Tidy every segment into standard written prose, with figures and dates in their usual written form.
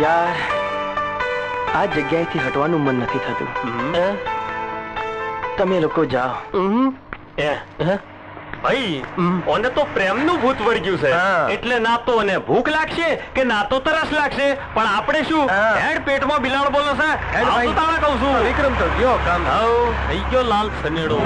યાર આ જગ્યાએથી હટવાનું મન નથી થતું. તમે લોકો જાઓ. ભાઈ ઓને તો પ્રેમનું ભૂત વળગ્યું છે, એટલે ના તો ઓને ભૂખ લાગશે કે ના તો તરસ લાગશે, પણ આપણે શું હેડ પેટમાં બિલાડ બોલો છે. હેડ ભાઈ તાળા કહું છું. વિક્રમ તો ગયો કામ. થઈ ગયો લાલ સનેડો.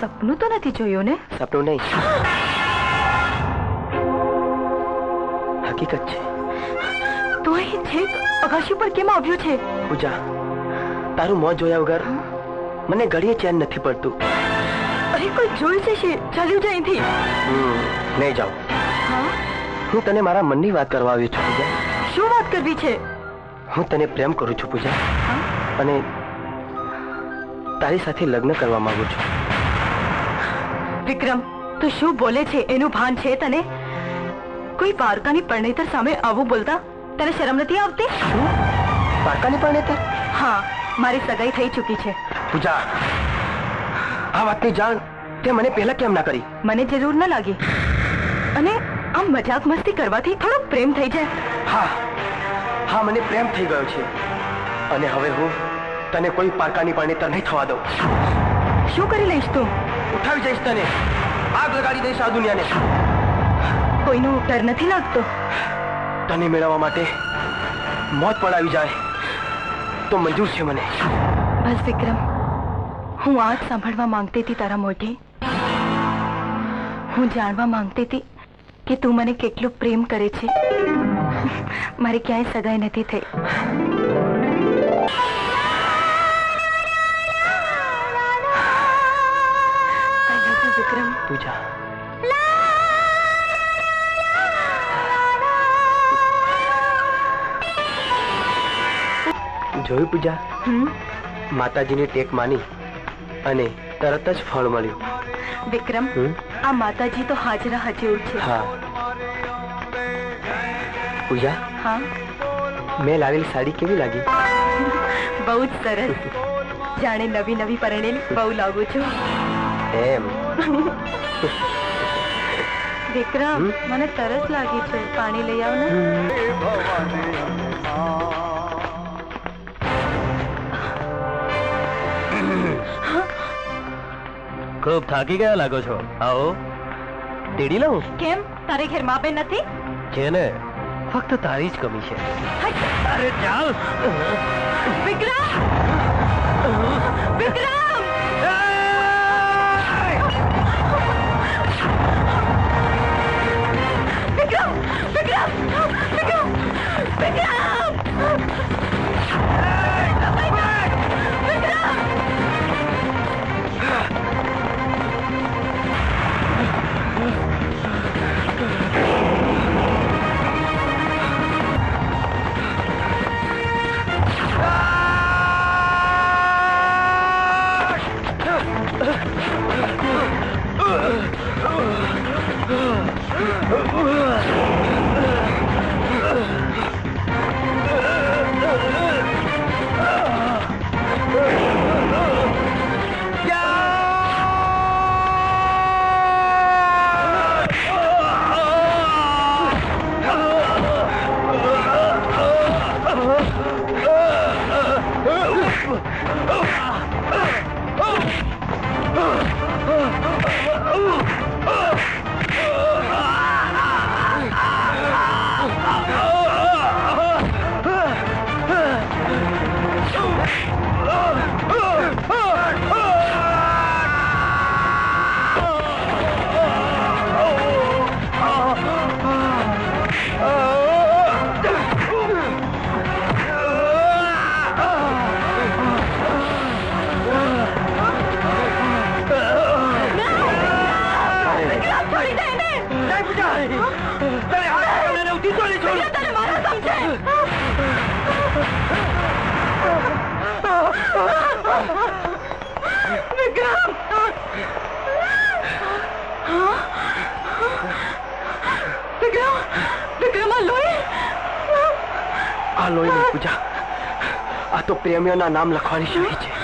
સપનું તો નથી જોયું ને? સપનું નહીં, હકીકત છે. તો અહીં છે અગાશી પર કેમ આવ્યો છે? પૂજા, તારું મોં જોયા વગર મને ઘડીએ ચેન નથી પડતું. અરે કોઈ જોઈ જશે, ચાલ્યું જાય અહીંથી. નહીં જાઉં. હું તને મારા મનની વાત કરવા આવ્યો છું પૂજા. શું વાત કરવી છે? હું તને પ્રેમ કરું છું પૂજા, અને તારી સાથે લગ્ન કરવા માંગુ છું. વિક્રમ, તું શું બોલે છે એનું ભાન છે તને? કોઈ પારકાની પરણેતર સામે આવું બોલતા તને શરમ નથી આવતી? પારકાની પરણેતર? હા, મારી સગાઈ થઈ ચૂકી છે. પૂજા, આ વાતની જાણ તે મને પહેલા કેમ ના કરી? મને જરૂર ન લાગી, અને આમ મજાક મસ્તી કરવાથી થોડો પ્રેમ થઈ જાય. હા, મને પ્રેમ થઈ ગયો છે, અને હવે હું તને કોઈ પારકાની પરણેતર નહીં થવા દઉં. શું કરી લઈશ તું? ઉઠાવી જઈશ તને, આગ લગાડી દઈશ આ દુનિયાને. કોઈનો ડર નથી લાગતો? તને મેળવવા માટે મોત પણ આવી જાય તો મંજૂર છે મને. બસ વિક્રમ, હું આ જ સાંભળવા માંગતી હતી તારા મોઢે. હું જાણવા માંગતી હતી કે તું મને કેટલું પ્રેમ કરે છે. મારી ક્યાંય સગાઈ નથી થઈ. વિક્રમ. પૂજા, જોયું પૂજા? માતાજીની ટેક માની અને તરત જ ફળ મળ્યું. વિક્રમ, આ માતાજી તો હાજરા હજુર છે. હા પૂજા. હા, મેં લાવેલી સાડી કેવી લાગી? બહુ જ સરસ. જાણે નવી નવી પરણેલી બહુ લાગુ છું. એમ? વિક્રમ, મને તરસ લાગી છે, પાણી લઈ આવ ને. ખૂબ થાકી ગયા લાગો છો. આવો તેડી લઉં? કેમ, તારે ઘેર માં બેન નથી? છે ને, ફક્ત તારી જ કમી છે. અરે ચાલ. વિક્રમ! વિક્રમ! વિક્રમ આ લોહી. આ લોહીની પૂજા, આ તો પ્રેમીઓના નામ લખવાની શાહી છે.